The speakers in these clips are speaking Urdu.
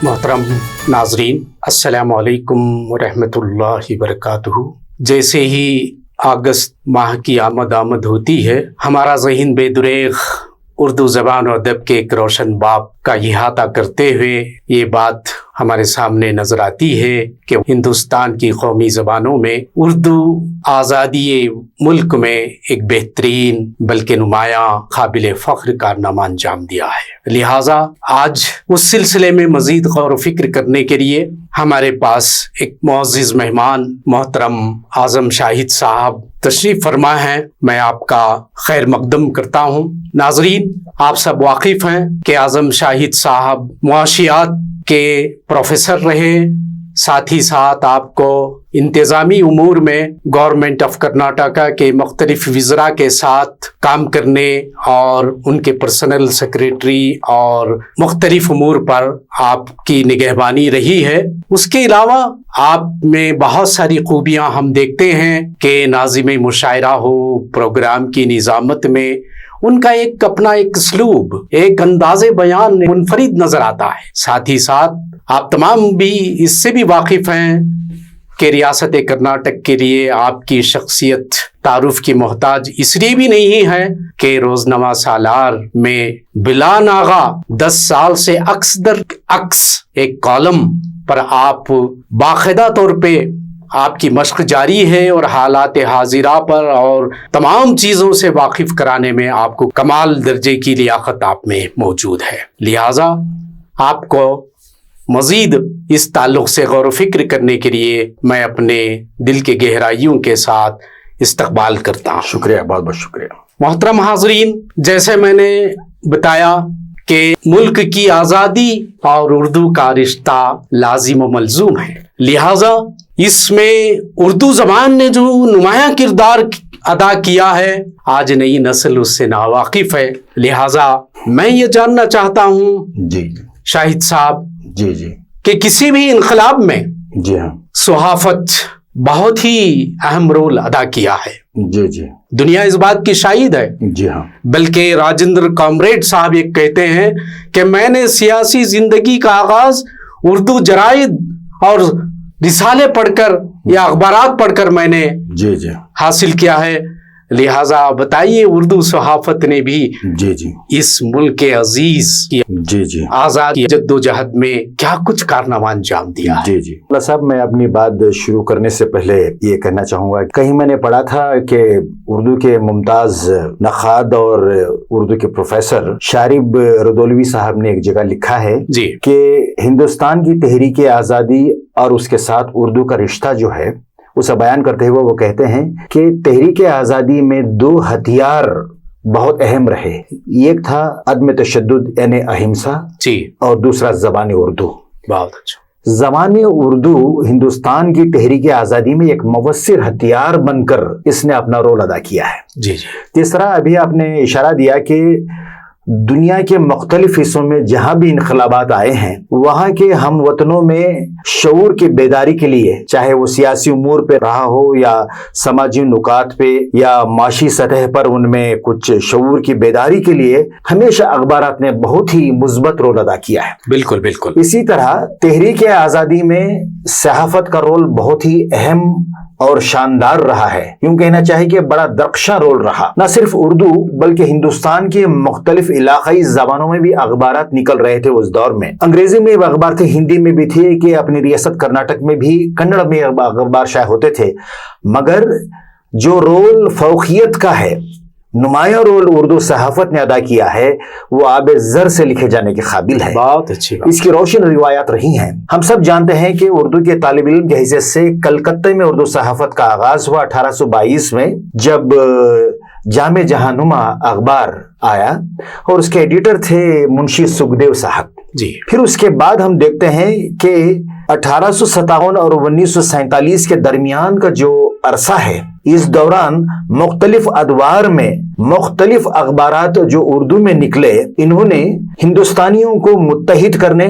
محترم ناظرین، السلام علیکم ورحمۃ اللہ وبرکاتہ۔ جیسے ہی اگست ماہ کی آمد ہوتی ہے، ہمارا ذہن بے دریغ اردو زبان و ادب کے ایک روشن باب کا احاطہ کرتے ہوئے یہ بات ہمارے سامنے نظر آتی ہے کہ ہندوستان کی قومی زبانوں میں اردو آزادی ملک میں ایک بہترین بلکہ نمایاں قابل فخر کارنامہ انجام دیا ہے۔ لہٰذا آج اس سلسلے میں مزید غور و فکر کرنے کے لیے ہمارے پاس ایک معزز مہمان محترم اعظم شاہد صاحب تشریف فرما ہیں۔ میں آپ کا خیر مقدم کرتا ہوں۔ ناظرین، آپ سب واقف ہیں کہ اعظم شاہد صاحب معاشیات کے پروفیسر رہے، ساتھ ہی ساتھ آپ کو انتظامی امور میں گورنمنٹ آف کرناٹکا کے مختلف وزراء کے ساتھ کام کرنے اور ان کے پرسنل سیکریٹری اور مختلف امور پر آپ کی نگہبانی رہی ہے۔ اس کے علاوہ آپ میں بہت ساری خوبیاں ہم دیکھتے ہیں کہ ناظم مشاعرہ ہو، پروگرام کی نظامت میں ان کا ایک اپنا ایک اسلوب، ایک انداز بیان منفرد نظر آتا ہے۔ ساتھ ہی ساتھ آپ تمام بھی اس سے بھی واقف ہیں کہ ریاست کرناٹک کے لیے آپ کی شخصیت تعارف کی محتاج اس لیے بھی نہیں ہے کہ روزنامہ سالار میں بلا ناغہ 10 سال سے عکس در عکس ایک کالم پر آپ باقاعدہ طور پہ آپ کی مشق جاری ہے اور حالات حاضرہ پر اور تمام چیزوں سے واقف کرانے میں آپ کو کمال درجے کی لیاقت آپ میں موجود ہے۔ لہٰذا آپ کو مزید اس تعلق سے غور و فکر کرنے کے لیے میں اپنے دل کے گہرائیوں کے ساتھ استقبال کرتا ہوں۔ شکریہ، بہت بہت شکریہ۔ محترم حاضرین، جیسے میں نے بتایا کہ ملک کی آزادی اور اردو کا رشتہ لازم و ملزوم ہے، لہٰذا اس میں اردو زبان نے جو نمایاں کردار ادا کیا ہے، آج نئی نسل اس سے ناواقف ہے۔ لہٰذا میں یہ جاننا چاہتا ہوں جی شاہد صاحب جی کہ کسی بھی انقلاب میں جی ہاں صحافت بہت ہی اہم رول ادا کیا ہے۔ جی دنیا اس بات کی شاہد ہے۔ جی ہاں، بلکہ راجندر کامریڈ صاحب یہ کہتے ہیں کہ میں نے سیاسی زندگی کا آغاز اردو جرائد اور رسالے پڑھ کر یا اخبارات پڑھ کر میں نے جی حاصل کیا ہے۔ لہٰذا بتائیے، اردو صحافت نے بھی جی اس ملک عزیز کی جی آزادی جد و جہد میں کیا کچھ کارنامہ انجام دیا ہے۔ جی اللہ صاحب، میں اپنی بات شروع کرنے سے پہلے یہ کہنا چاہوں گا، کہیں میں نے پڑھا تھا کہ اردو کے ممتاز نقاد اور اردو کے پروفیسر شارب ردولوی صاحب نے ایک جگہ لکھا ہے جی کہ ہندوستان کی تحریک آزادی اور اس کے ساتھ اردو کا رشتہ جو ہے اسے بیان کرتے ہوئے وہ کہتے ہیں کہ تحریک آزادی میں 2 ہتھیار بہت اہم رہے، ایک تھا عدم تشدد یعنی اہمسا، جی، اور دوسرا زبان اردو۔ بہت اچھا۔ زبان اردو ہندوستان کی تحریک آزادی میں ایک مؤثر ہتھیار بن کر اس نے اپنا رول ادا کیا ہے۔ جی تیسرا، ابھی آپ نے اشارہ دیا کہ دنیا کے مختلف حصوں میں جہاں بھی انقلابات آئے ہیں، وہاں کے ہم وطنوں میں شعور کی بیداری کے لیے، چاہے وہ سیاسی امور پہ رہا ہو یا سماجی نکات پہ یا معاشی سطح پر، ان میں کچھ شعور کی بیداری کے لیے ہمیشہ اخبارات نے بہت ہی مثبت رول ادا کیا ہے۔ بالکل بالکل۔ اسی طرح تحریک آزادی میں صحافت کا رول بہت ہی اہم اور شاندار رہا ہے، یوں کہنا چاہیے کہ بڑا درخشاں رول رہا۔ نہ صرف اردو بلکہ ہندوستان کے مختلف علاقائی زبانوں میں بھی اخبارات نکل رہے تھے اس دور میں۔ انگریزی میں اخبار تھے، ہندی میں بھی تھے، کہ اپنی ریاست کرناٹک میں بھی کنڑ میں اخبار شائع ہوتے تھے، مگر جو رول فوقیت کا ہے، نمایاں رول اردو صحافت نے ادا کیا ہے، وہ آب زر سے لکھے جانے کے قابل ہے۔ بہت اچھی بات۔ اس کی روشن روایات رہی ہیں۔ ہم سب جانتے ہیں کہ اردو کے طالب علم کی حیثیت سے کلکتہ میں اردو صحافت کا آغاز ہوا 1822 میں، جب جامع جہانما اخبار آیا اور اس کے ایڈیٹر تھے منشی سکھدیو صاحب۔ جی، پھر اس کے بعد ہم دیکھتے ہیں کہ 1857 اور 1947 کے درمیان کا جو عرصہ ہے، اس دوران مختلف ادوار میں مختلف اخبارات جو اردو میں نکلے، انہوں نے ہندوستانیوں کو متحد کرنے،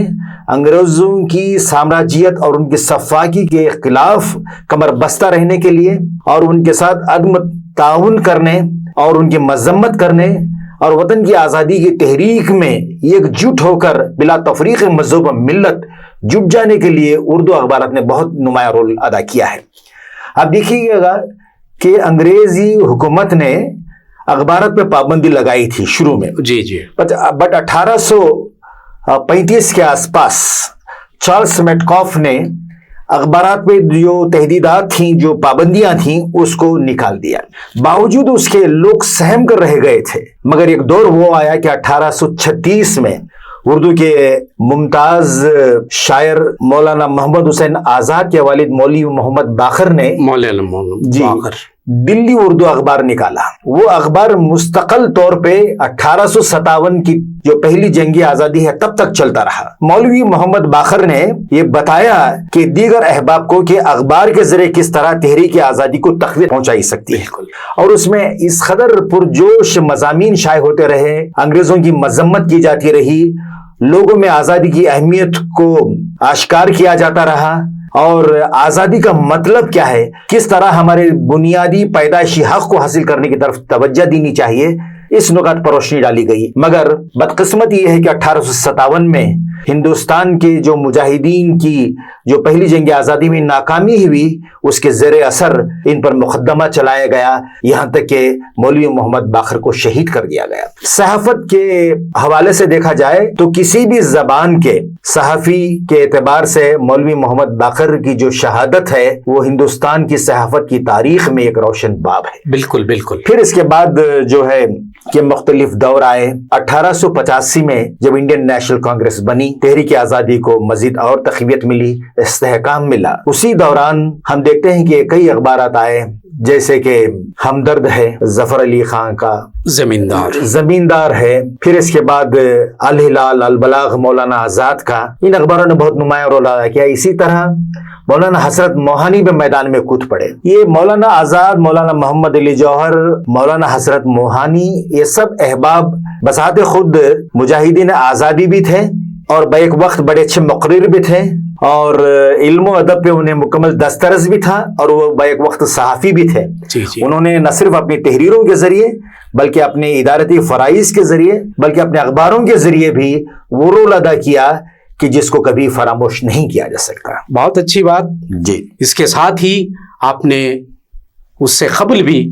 انگریزوں کی سامراجیت اور ان کی سفاکی کے خلاف کمر بستہ رہنے کے لیے اور ان کے ساتھ عدم تعاون کرنے اور ان کی مذمت کرنے اور وطن کی آزادی کی تحریک میں ایک جٹ ہو کر بلا تفریق مذہب و ملت جٹ جانے کے لیے اردو اخبارات نے بہت نمایاں رول ادا کیا ہے۔ اب دیکھیے گا کہ انگریزی حکومت نے اخبارات پہ پابندی لگائی تھی شروع میں، جی جی، بٹ 1835 کے آس پاس چارلس میٹکاف نے اخبارات پہ جو تحدیدات تھیں، جو پابندیاں تھیں، اس کو نکال دیا۔ باوجود اس کے لوگ سہم کر رہ گئے تھے، مگر ایک دور وہ آیا کہ 1836 میں اردو کے ممتاز شاعر مولانا محمد حسین آزاد کے والد مولوی محمد باقر نے مولانا محمد باقر دلی اردو اخبار نکالا۔ وہ اخبار مستقل طور پہ 1857 کی جو پہلی جنگی آزادی ہے تب تک چلتا رہا۔ مولوی محمد باقر نے یہ بتایا کہ دیگر احباب کو کہ اخبار کے ذریعے کس طرح تحریک آزادی کو تقویت پہنچائی سکتی ہے، اور اس میں اس قدر پرجوش مضامین شائع ہوتے رہے، انگریزوں کی مذمت کی جاتی رہی، لوگوں میں آزادی کی اہمیت کو آشکار کیا جاتا رہا، اور آزادی کا مطلب کیا ہے، کس طرح ہمارے بنیادی پیدائشی حق کو حاصل کرنے کی طرف توجہ دینی چاہیے، اس نکات پر روشنی ڈالی گئی۔ مگر بدقسمتی یہ ہے کہ 1857 میں ہندوستان کے جو مجاہدین کی جو پہلی جنگ آزادی میں ناکامی ہوئی، اس کے زیر اثر ان پر مقدمہ چلایا گیا، یہاں تک کہ مولوی محمد باقر کو شہید کر دیا گیا۔ صحافت کے حوالے سے دیکھا جائے تو کسی بھی زبان کے صحافی کے اعتبار سے مولوی محمد باقر کی جو شہادت ہے وہ ہندوستان کی صحافت کی تاریخ میں ایک روشن باب ہے۔ بالکل بالکل۔ پھر اس کے بعد جو ہے کہ مختلف دور آئے۔ 1885 میں جب انڈین نیشنل کانگریس بنی، تحریک آزادی کو مزید اور تقویت ملی، استحکام ملا۔ اسی دوران ہم دیکھتے ہیں کہ کئی اخبارات آئے، جیسے کہ ہمدرد ہے ظفر علی خان کا، زمیندار ہے، پھر اس کے بعد الہلال، البلاغ مولانا آزاد کا۔ ان اخباروں نے بہت نمایاں رول ادا کیا۔ اسی طرح مولانا حسرت موہانی بھی میدان میں کود پڑے۔ یہ مولانا آزاد، مولانا محمد علی جوہر، مولانا حسرت موہانی، یہ سب احباب بذات خود مجاہدین آزادی بھی تھے، اور بیک وقت بڑے اچھے مقرر بھی تھے، اور علم و ادب پہ انہیں مکمل دسترس بھی تھا، اور وہ بیک وقت صحافی بھی تھے۔ انہوں نے نہ صرف اپنی تحریروں کے ذریعے بلکہ اپنے ادارتی فرائض کے ذریعے بلکہ اپنے اخباروں کے ذریعے بھی وہ رول ادا کیا کہ جس کو کبھی فراموش نہیں کیا جا سکتا۔ بہت اچھی بات جی۔ اس کے ساتھ ہی آپ نے اس سے قبل بھی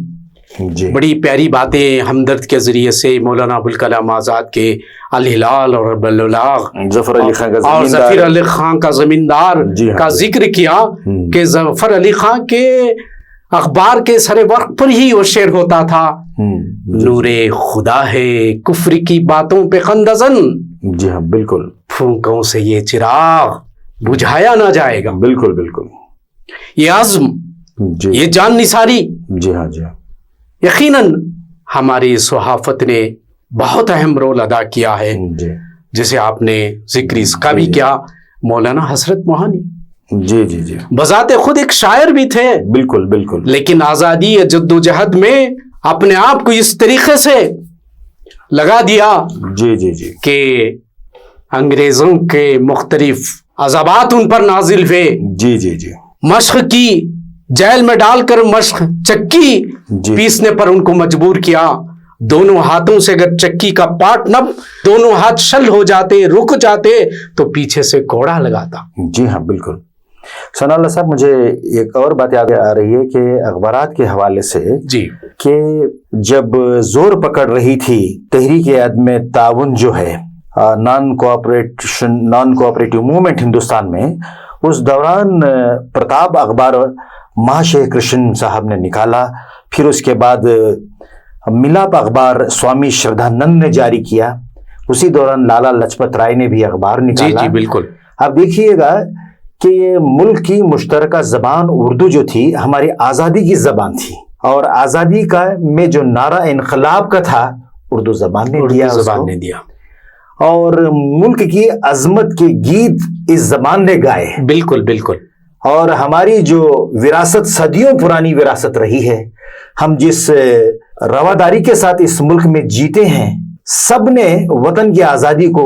جی بڑی پیاری باتیں ہمدرد کے ذریعے سے مولانا ابوالکلام آزاد کے الہلال اور البلاغ، ظفر علی خان کا اور ظفر علی خان کا زمیندار کا ذکر کیا کہ ظفر علی خان کے اخبار کے سر ورق پر ہی وہ شعر ہوتا تھا، نور خدا ہے کفر کی باتوں پہ خندزن، جی ہاں بالکل، پھونکوں سے یہ چراغ بجھایا نہ جائے گا۔ بالکل بالکل، یہ عزم، یہ جان نثاری، جی ہاں جی ہاں، یقیناً ہماری صحافت نے بہت اہم رول ادا کیا ہے، جسے آپ نے ذکر اس کا بھی کیا، مولانا حسرت موہانی۔ جی جی جی، بذات خود ایک شاعر بھی تھے، بالکل بالکل، لیکن آزادی جد و جہد میں اپنے آپ کو اس طریقے سے لگا دیا جی جی جی کہ انگریزوں کے مختلف عذابات ان پر نازل ہوئے، جی جی جی، مشق کی، جیل میں ڈال کر مشق چکی پیسنے پر ان کو مجبور کیا۔ دونوں ہاتھوں سے اگر چکی کا پاٹ نہ دونوں ہاتھ شل ہو جاتے، رک جاتے، تو پیچھے سے کوڑا لگاتا۔ جی ہاں بالکل۔ ثناء اللہ صاحب، مجھے ایک اور بات یاد آ رہی ہے کہ اخبارات کے حوالے سے جی، کہ جب زور پکڑ رہی تھی تحریک عدم تعاون جو ہے، نان کوآپریٹو موومنٹ ہندوستان میں، اس دوران پرتاپ اخبار مہاشے کرشن صاحب نے نکالا، پھر اس کے بعد ملاپ اخبار سوامی شردھانند نے جاری کیا، اسی دوران لالا لجپت رائے نے بھی اخبار نکالا۔ جی بالکل۔ اب دیکھیے گا کہ یہ ملک کی مشترکہ زبان اردو جو تھی ہماری آزادی کی زبان تھی، اور آزادی کا میں جو نعرہ انقلاب کا تھا اردو زبان نے دیا، اور ملک کی عظمت کے گیت اس زبان نے گائے۔ بالکل بالکل۔ اور ہماری جو وراثت صدیوں پرانی وراثت رہی ہے، ہم جس رواداری کے ساتھ اس ملک میں جیتے ہیں، سب نے وطن کی آزادی کو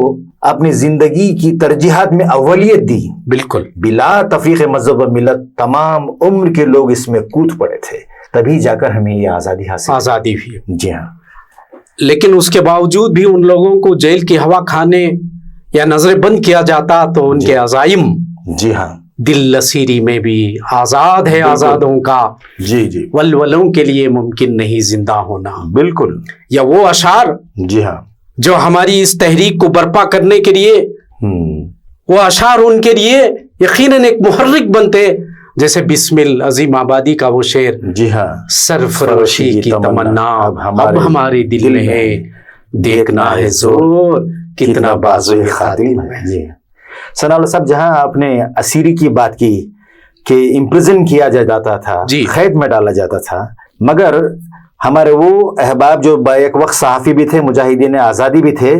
اپنی زندگی کی ترجیحات میں اولیت دی۔ بالکل، بلا تفریق مذہب و ملت تمام عمر کے لوگ اس میں کود پڑے تھے، تبھی جا کر ہمیں یہ آزادی ہوئی۔ جی ہاں، لیکن اس کے باوجود بھی ان لوگوں کو جیل کی ہوا کھانے یا نظر بند کیا جاتا تو ان کے عزائم جی ہاں دل لسیری میں بھی آزاد ہے آزادوں کا، جی جی ولولوں کے لیے ممکن نہیں زندہ ہونا. بالکل. یا وہ اشعار جی ہاں جو ہماری اس تحریک کو برپا کرنے کے لیے، وہ اشعار ان کے لیے یقیناً ایک محرک بنتے، جیسے بسم العظیم آبادی کا وہ شعر، جی ہاں، سرفروشی کی تمنا اب ہمارے دل میں ہے، دیکھنا ہے زور کتنا بازوئے خاتم ہے. جی ثناء اللہ صاحب، جہاں آپ نے اسیری کی بات کی کہ امپریزن کیا جاتا تھا، جی قید میں ڈالا جاتا تھا، مگر ہمارے وہ احباب جو ایک وقت صحافی بھی تھے، مجاہدین آزادی بھی تھے،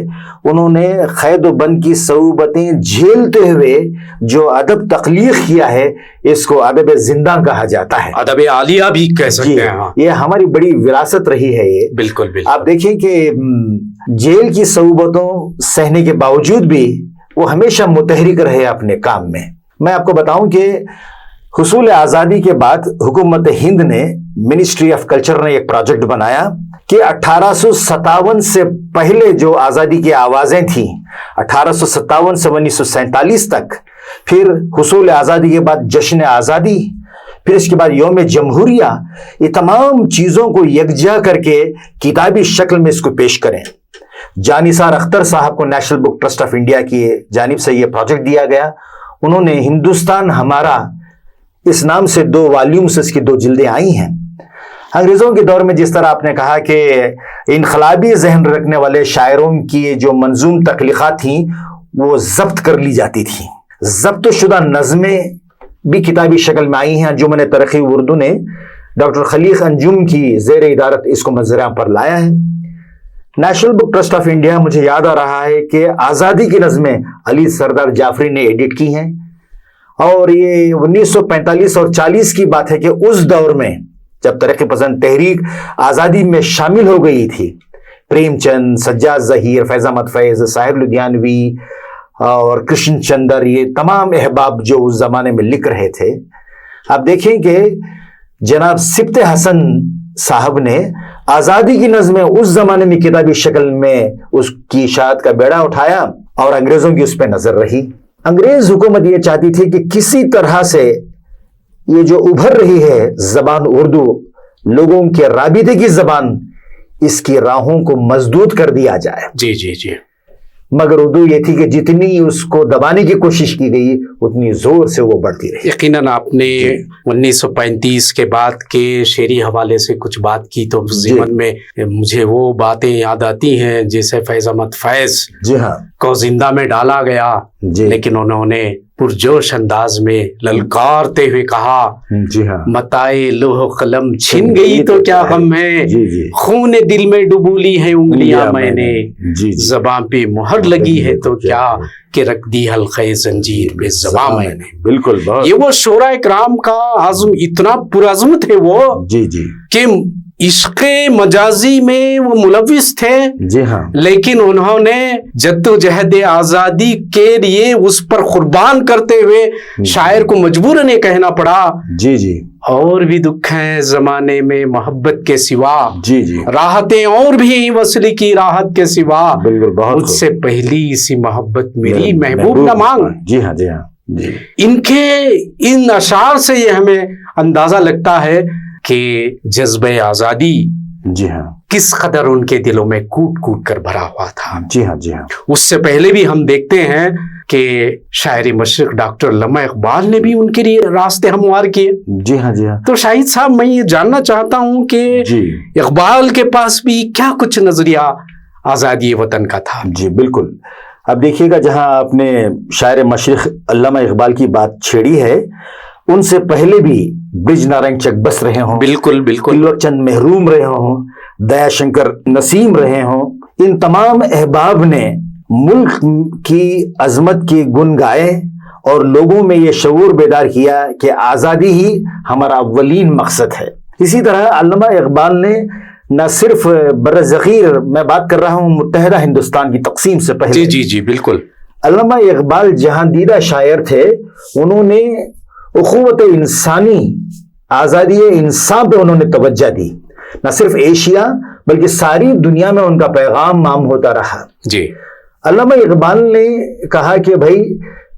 انہوں نے قید و بند کی صعوبتیں جھیلتے ہوئے جو ادب تخلیق کیا ہے، اس کو ادب زندہ کہا جاتا ہے، ادب عالیہ بھی کہہ سکتے ہیں. یہ ہماری بڑی وراثت رہی ہے. یہ بالکل بالکل. آپ دیکھیں کہ جیل کی صعوبتوں سہنے کے باوجود بھی وہ ہمیشہ متحرک رہے اپنے کام میں. میں آپ کو بتاؤں کہ حصول آزادی کے بعد حکومت ہند نے، منسٹری آف کلچر نے ایک پروجیکٹ بنایا کہ 1857 سے پہلے جو آزادی کی آوازیں تھیں، 1857 سے 1947 تک، پھر حصول آزادی کے بعد جشن آزادی، پھر اس کے بعد یوم جمہوریہ، یہ تمام چیزوں کو یکجا کر کے کتابی شکل میں اس کو پیش کریں. جانثار اختر صاحب کو national book trust of India کی جانب سے یہ پروجیکٹ دیا گیا. انہوں نے ہندوستان ہمارا اس نام سے 2 والیومز، اس کی 2 جلدیں آئی ہیں. انگریزوں کے دور میں جس طرح آپ نے کہا کہ انقلابی ذہن رکھنے والے شاعروں کی جو منظوم تخلیقات تھیں وہ ضبط کر لی جاتی تھیں، ضبط شدہ نظمیں بھی کتابی شکل میں آئی ہیں. انجمن ترقی اردو نے ڈاکٹر خلیق انجم کی زیر ادارت اس کو منظر عام پر لایا ہے. National book trust of India, مجھے یاد آ رہا ہے کہ آزادی کی نظمیں علی سردار جعفری نے ایڈٹ کی ہیں، اور یہ 1945 اور 40 کی بات ہے کہ اس دور میں جب ترقی پسند تحریک آزادی میں شامل ہو گئی تھی، پریم چند، سجاد ظہیر، فیض احمد فیض، ساحر لدھیانوی اور کرشن چندر، یہ تمام احباب جو اس زمانے میں لکھ رہے تھے، آپ دیکھیں کہ جناب سبط حسن صاحب نے آزادی کی نظمیں اس زمانے میں کتابی شکل میں اس کی اشاعت کا بیڑا اٹھایا، اور انگریزوں کی اس پہ نظر رہی. انگریز حکومت یہ چاہتی تھی کہ کسی طرح سے یہ جو ابھر رہی ہے زبان اردو، لوگوں کے رابطے کی زبان، اس کی راہوں کو مسدود کر دیا جائے. جی جی جی. مگر اردو یہ تھی کہ جتنی اس کو دبانے کی کوشش کی گئی اتنی زور سے وہ بڑھتی رہی. یقیناً آپ نے 1935 کے بعد کے شعری حوالے سے کچھ بات کی تو ضمن میں مجھے وہ باتیں یاد آتی ہیں جیسے فیض احمد فیض جی ہاں کو زندہ میں ڈالا گیا، لیکن انہوں نے پرجوش انداز میں للکارتے ہوئے کہا، جی ہاں، متائے لوح قلم چھن گئی تو کیا غم ہے، خون دل میں ڈبو لی ہے انگلیاں میں نے، زباں پہ مہر لگی ہے تو کیا کہ رکھ دی حلقہ زنجیر پہ زباں میں نے. بالکل. یہ وہ شعراء کرام کا عزم اتنا پرعزم تھے وہ، جی جی، کہ عشق مجازی میں وہ ملوث تھے. جی ہاں، لیکن انہوں نے جد و جہد آزادی کے لیے اس پر قربان کرتے ہوئے شاعر کو مجبوراً یہ کہنا پڑا، جی جی، اور بھی دکھ ہیں زمانے میں محبت کے سوا، جی جی، راحتیں اور بھی وصل کی راحت کے سوا، بالکل، مجھ سے پہلی سی محبت میری محبوب نہ مانگ. جی ہاں، جی ہاں، جی. ان کے ان اشعار سے یہ ہمیں اندازہ لگتا ہے کہ جذبہ آزادی جی ہاں کس قدر ان کے دلوں میں کوٹ کوٹ کر بھرا ہوا تھا. جی ہاں، جی ہاں. اس سے پہلے بھی ہم دیکھتے ہیں کہ شاعر مشرق ڈاکٹر علامہ اقبال نے بھی ان کے لیے راستے ہموار کیے. جی ہاں، جی ہاں. تو شاہد صاحب، میں یہ جاننا چاہتا ہوں کہ اقبال کے پاس بھی کیا کچھ نظریہ آزادی وطن کا تھا. جی بالکل. اب دیکھیے گا، جہاں آپ نے شاعر مشرق علامہ اقبال کی بات چھیڑی ہے، ان سے پہلے بھی برج نارائن چک بس رہے ہوں، بالکل بالکل، تلوک چند محروم رہے ہوں، دیا شنکر نسیم رہے ہوں، ان تمام احباب نے ملک کی عظمت کی گن گائے اور لوگوں میں یہ شعور بیدار کیا کہ آزادی ہی ہمارا اولین مقصد ہے. اسی طرح علامہ اقبال نے نہ صرف برصغیر، میں بات کر رہا ہوں متحدہ ہندوستان کی تقسیم سے پہلے، جی جی جی بالکل، علامہ اقبال جہاں دیدہ شاعر تھے، انہوں نے اخوت انسانی، آزادی انسان پہ انہوں نے توجہ دی. نہ صرف ایشیا بلکہ ساری دنیا میں ان کا پیغام عام ہوتا رہا. جی. علامہ اقبال نے کہا کہ بھائی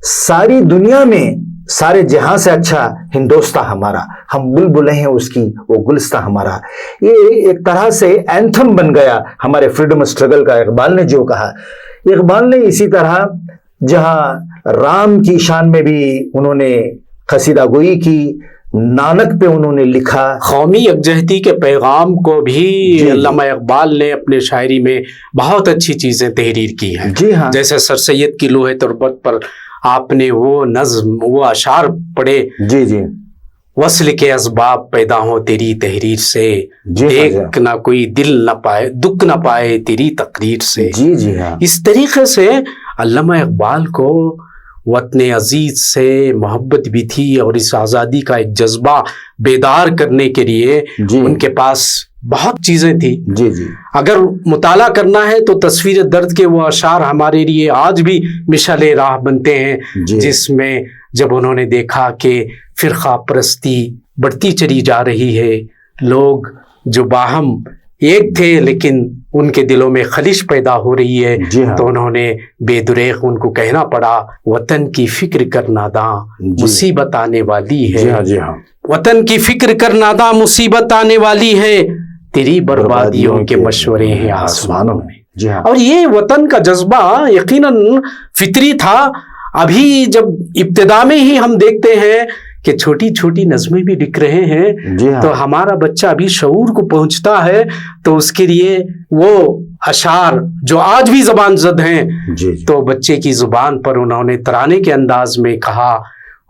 ساری دنیا میں سارے جہاں سے اچھا ہندوستان ہمارا، ہم بلبلیں ہیں اس کی، وہ گلستان ہمارا. یہ ایک طرح سے اینتھم بن گیا ہمارے فریڈم اسٹرگل کا. اقبال نے جو کہا، اقبال نے اسی طرح جہاں رام کی شان میں بھی انہوں نے قصیدہ گوئی کی، نانک پہ انہوں نے لکھا. قومی یکجہتی کے پیغام کو بھی علامہ اقبال نے اپنے شاعری میں بہت اچھی چیزیں تحریر کی ہیں. جی ہاں. جیسے سر سید کی لوح تربت پر آپ نے وہ نظم، وہ اشعار پڑھے، جی جی، وصل کے اسباب پیدا ہوں تیری تحریر سے، جی ایک نہ کوئی دل نہ پائے، دکھ نہ پائے تیری تقریر سے. جی جی ہاں. اس طریقے سے علامہ اقبال کو وطن عزیز سے محبت بھی تھی، اور اس آزادی کا ایک جذبہ بیدار کرنے کے لیے ان کے پاس بہت چیزیں تھی. جی جی. اگر مطالعہ کرنا ہے تو تصویر درد کے وہ اشعار ہمارے لیے آج بھی مشعل راہ بنتے ہیں، جس میں جب انہوں نے دیکھا کہ فرقہ پرستی بڑھتی چلی جا رہی ہے، لوگ جو باہم ایک تھے لیکن ان کے دلوں میں خلش پیدا ہو رہی ہے، تو انہوں نے بے دریغ ان کو کہنا پڑا، وطن کی فکر کر ناداں مصیبت آنے والی ہے. وطن کی فکر کر ناداں مصیبت آنے والی ہے، تیری بربادیوں کے مشورے ہیں آسمانوں میں. اور یہ وطن کا جذبہ یقیناً فطری تھا. ابھی جب ابتدا میں ہی ہم دیکھتے ہیں کہ چھوٹی چھوٹی نظمیں بھی لکھ رہے ہیں، تو ہمارا بچہ ابھی شعور کو پہنچتا ہے تو اس کے لیے وہ اشعار جو آج بھی زبان زد ہیں، تو بچے کی زبان پر انہوں نے ترانے کے انداز میں کہا،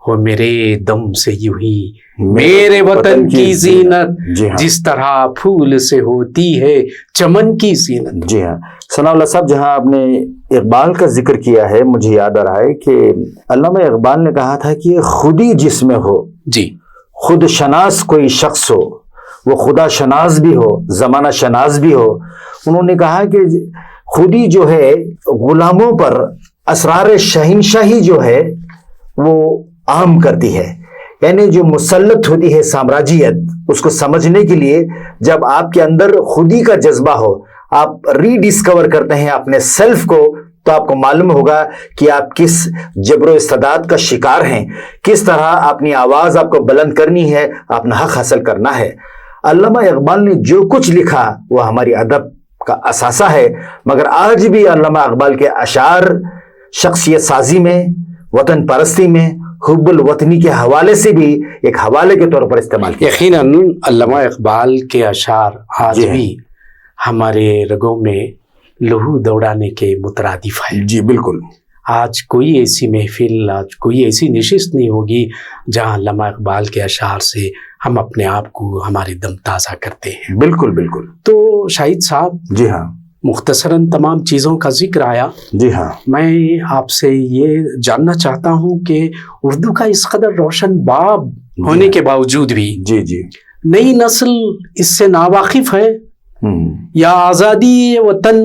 ہو میرے دم سے یوں ہی میرے وطن کی زینت، جس طرح پھول سے ہوتی ہے چمن کی زینت. جی ہاں. ثناء اللہ صاحب، جہاں آپ نے اقبال کا ذکر کیا ہے، مجھے یاد آ رہا ہے کہ علامہ اقبال نے کہا تھا کہ خودی جس میں ہو، جی، خود شناس کوئی شخص ہو، وہ خدا شناس بھی ہو، زمانہ شناس بھی ہو. انہوں نے کہا کہ خودی جو ہے غلاموں پر اسرار شہنشاہی جو ہے وہ عام کرتی ہے. یعنی جو مسلط ہوتی ہے سامراجیت، اس کو سمجھنے کے لیے جب آپ کے اندر خودی کا جذبہ ہو، آپ ری ڈسکور کرتے ہیں اپنے سیلف کو، تو آپ کو معلوم ہوگا کہ آپ کس جبر و استعداد کا شکار ہیں، کس طرح اپنی آواز آپ کو بلند کرنی ہے، اپنا حق حاصل کرنا ہے. علامہ اقبال نے جو کچھ لکھا وہ ہماری ادب کا اثاثہ ہے، مگر آج بھی علامہ اقبال کے اشعار شخصیت سازی میں، وطن پرستی میں، حب الوطنی کے حوالے سے بھی ایک حوالے کے طور پر استعمال کیا. یقیناً علامہ اقبال کے اشعار آج بھی ہمارے رگوں میں لہو دوڑانے کے مترادف ہیں. جی بالکل. آج کوئی ایسی محفل، آج کوئی ایسی نشست نہیں ہوگی جہاں علامہ اقبال کے اشعار سے ہم اپنے آپ کو، ہمارے دم تازہ کرتے ہیں. بالکل بالکل. تو شاہد صاحب، جی ہاں، مختصراً تمام چیزوں کا ذکر آیا. جی ہاں. میں آپ سے یہ جاننا چاہتا ہوں کہ اردو کا اس قدر روشن باب ہونے کے باوجود بھی جی نئی نسل اس سے ناواقف ہے، یا آزادی وطن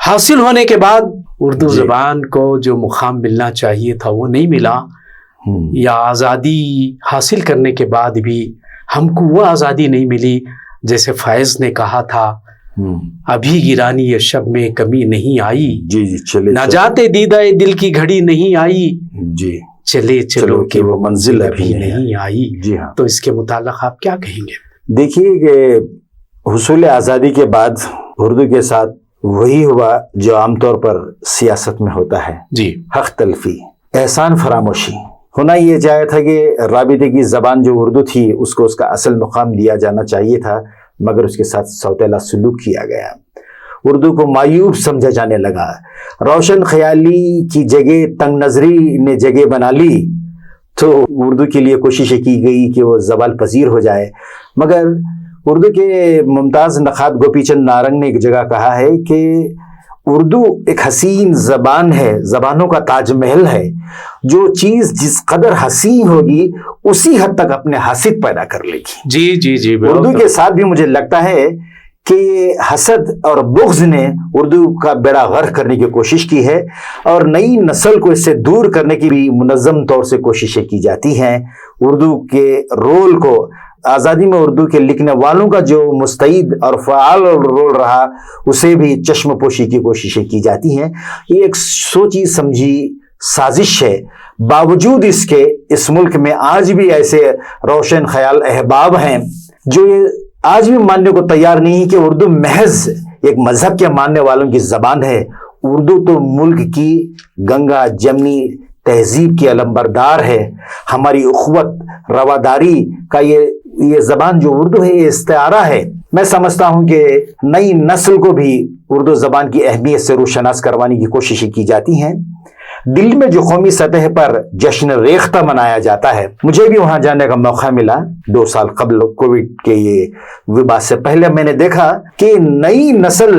حاصل ہونے کے بعد اردو زبان کو جو مقام ملنا چاہیے تھا وہ نہیں ملا، یا آزادی حاصل کرنے کے بعد بھی ہم کو وہ آزادی نہیں ملی جیسے فائز نے کہا تھا، ابھی گرانی یہ شب میں کمی نہیں آئی، جی چلے نہ جاتے دیدہ دل کی گھڑی نہیں آئی، جی چلے چلو کہ وہ منزل ابھی نہیں آئی. جی ہاں. تو اس کے متعلق آپ کیا کہیں گے؟ دیکھیے کہ حصول آزادی کے بعد اردو کے ساتھ وہی ہوا جو عام طور پر سیاست میں ہوتا ہے. جی. حق تلفی، احسان فراموشی. ہونا یہ چاہا تھا کہ رابطے کی زبان جو اردو تھی اس کو اس کا اصل مقام دیا جانا چاہیے تھا، مگر اس کے ساتھ سوتیلا سلوک کیا گیا. اردو کو معیوب سمجھا جانے لگا. روشن خیالی کی جگہ تنگ نظری نے جگہ بنا لی، تو اردو کے لیے کوششیں کی گئی کہ وہ زوال پذیر ہو جائے. مگر اردو کے ممتاز نخات گوپی چند نارنگ نے ایک جگہ کہا ہے کہ اردو ایک حسین زبان ہے، زبانوں کا تاج محل ہے، جو چیز جس قدر حسین ہوگی اسی حد تک اپنے حاسد پیدا کر لے گی. جی جی جی. اردو کے ساتھ بھی مجھے لگتا ہے کہ حسد اور بغض نے اردو کا بیڑا غرق کرنے کی کوشش کی ہے، اور نئی نسل کو اس سے دور کرنے کی بھی منظم طور سے کوششیں کی جاتی ہیں. اردو کے رول کو آزادی میں اردو کے لکھنے والوں کا جو مستعد اور فعال رول رہا اسے بھی چشم پوشی کی کوششیں کی جاتی ہیں. یہ ایک سوچی سمجھی سازش ہے. باوجود اس کے اس ملک میں آج بھی ایسے روشن خیال احباب ہیں جو یہ آج بھی ماننے کو تیار نہیں کہ اردو محض ایک مذہب کے ماننے والوں کی زبان ہے. اردو تو ملک کی گنگا جمنی تہذیب کی علمبردار ہے. ہماری اخوت رواداری کا یہ زبان جو اردو ہے یہ استعارہ ہے. میں سمجھتا ہوں کہ نئی نسل کو بھی اردو زبان کی اہمیت سے روشناس کروانے کی کوششیں کی جاتی ہیں. دلی میں جو قومی سطح پر جشن ریختہ منایا جاتا ہے، مجھے بھی وہاں جانے کا موقع ملا 2 سال قبل کووڈ کے یہ وبا سے پہلے. میں نے دیکھا کہ نئی نسل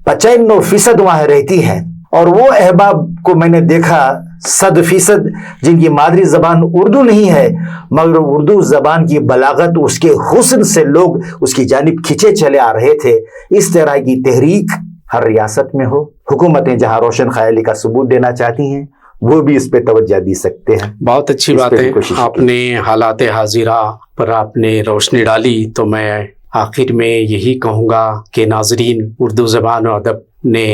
95% وہاں رہتی ہے اور وہ احباب کو میں نے دیکھا 100% جن کی مادری زبان اردو نہیں ہے مگر اردو زبان کی بلاغت اس کے حسن سے لوگ اس کی جانب کھینچے چلے آ رہے تھے. اس طرح کی تحریک ہر ریاست میں ہو. حکومتیں جہاں روشن خیالی کا ثبوت دینا چاہتی ہیں وہ بھی اس پہ توجہ دی سکتے ہیں. بہت اچھی بات ہے آپ نے حالات حاضرہ پر آپ نے روشنی ڈالی. تو میں آخر میں یہی کہوں گا کہ ناظرین، اردو زبان و ادب نے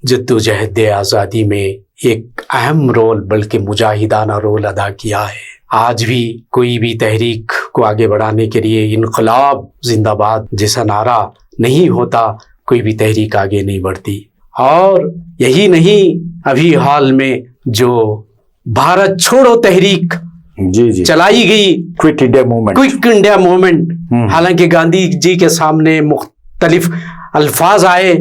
جد و جہد آزادی میں ایک اہم رول بلکہ مجاہدانہ رول ادا کیا ہے. آج بھی کوئی بھی تحریک کو آگے بڑھانے کے لیے انقلاب زندہ باد جیسا نعرہ نہیں ہوتا کوئی بھی تحریک آگے نہیں بڑھتی. اور یہی نہیں، ابھی حال میں جو بھارت چھوڑو تحریک جی چلائی گئی، کوئٹ انڈیا موومنٹ، حالانکہ گاندھی جی کے سامنے مختلف الفاظ آئے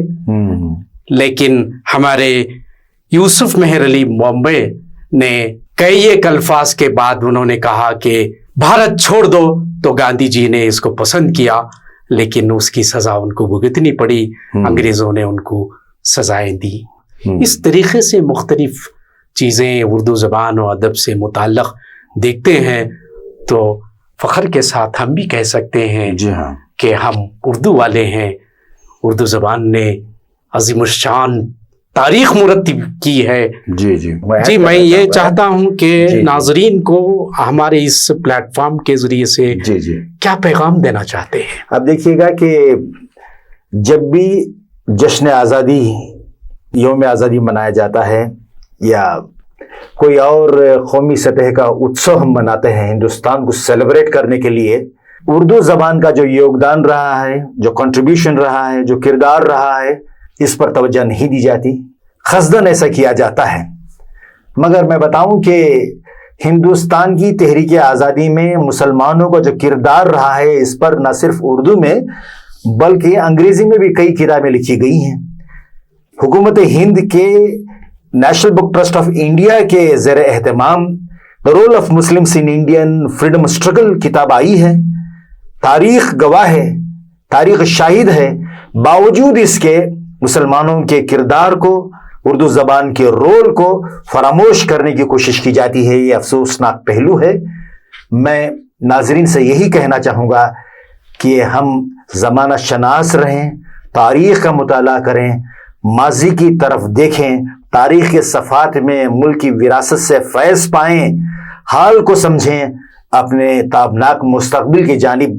لیکن ہمارے یوسف مہر علی بامبے نے کئی ایک الفاظ کے بعد انہوں نے کہا کہ بھارت چھوڑ دو، تو گاندھی جی نے اس کو پسند کیا لیکن اس کی سزا ان کو بھگتنی پڑی. انگریزوں نے ان کو سزائیں دی. اس طریقے سے مختلف چیزیں اردو زبان و ادب سے متعلق دیکھتے ہیں تو فخر کے ساتھ ہم بھی کہہ سکتے ہیں کہ ہم اردو والے ہیں. اردو زبان نے عظیم الشان تاریخ مرتب کی ہے. جی میں یہ چاہتا ہوں کہ ناظرین کو ہمارے اس پلیٹ فارم کے ذریعے سے کیا پیغام دینا چاہتے ہیں؟ اب دیکھیے گا کہ جب بھی جشن آزادی، یوم آزادی منایا جاتا ہے یا کوئی اور قومی سطح کا اتسو ہم مناتے ہیں ہندوستان کو سیلیبریٹ کرنے کے لیے، اردو زبان کا جو یوگدان رہا ہے، جو کنٹریبیوشن رہا ہے، جو کردار رہا ہے، اس پر توجہ نہیں دی جاتی. قصداً ایسا کیا جاتا ہے. مگر میں بتاؤں کہ ہندوستان کی تحریک آزادی میں مسلمانوں کا جو کردار رہا ہے اس پر نہ صرف اردو میں بلکہ انگریزی میں بھی کئی کتابیں لکھی گئی ہیں. حکومت ہند کے national book trust of India کے زیر اہتمام role of Muslims in Indian freedom struggle کتاب آئی ہے. تاریخ گواہ ہے، تاریخ شاہد ہے. باوجود اس کے مسلمانوں کے کردار کو، اردو زبان کے رول کو فراموش کرنے کی کوشش کی جاتی ہے. یہ افسوسناک پہلو ہے. میں ناظرین سے یہی کہنا چاہوں گا کہ ہم زمانہ شناس رہیں، تاریخ کا مطالعہ کریں، ماضی کی طرف دیکھیں، تاریخ کے صفحات میں ملک کی وراثت سے فیض پائیں، حال کو سمجھیں، اپنے تابناک مستقبل کی جانب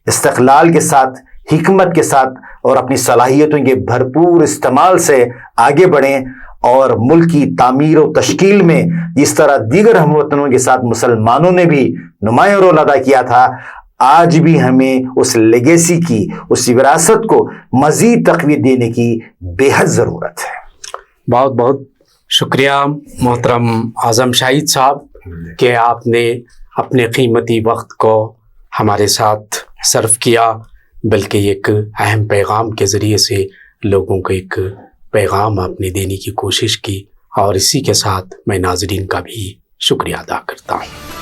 استقلال کے ساتھ، حکمت کے ساتھ اور اپنی صلاحیتوں کے بھرپور استعمال سے آگے بڑھیں اور ملک کی تعمیر و تشکیل میں جس طرح دیگر ہم وطنوں کے ساتھ مسلمانوں نے بھی نمایاں رول ادا کیا تھا، آج بھی ہمیں اس لیگیسی کی، اس وراثت کو مزید تقویت دینے کی بے حد ضرورت ہے. بہت بہت شکریہ محترم اعظم شاہد صاحب کہ آپ نے اپنے قیمتی وقت کو ہمارے ساتھ صرف کیا، بلکہ ایک اہم پیغام کے ذریعے سے لوگوں کو ایک پیغام آپ نے دینے کی کوشش کی، اور اسی کے ساتھ میں ناظرین کا بھی شکریہ ادا کرتا ہوں.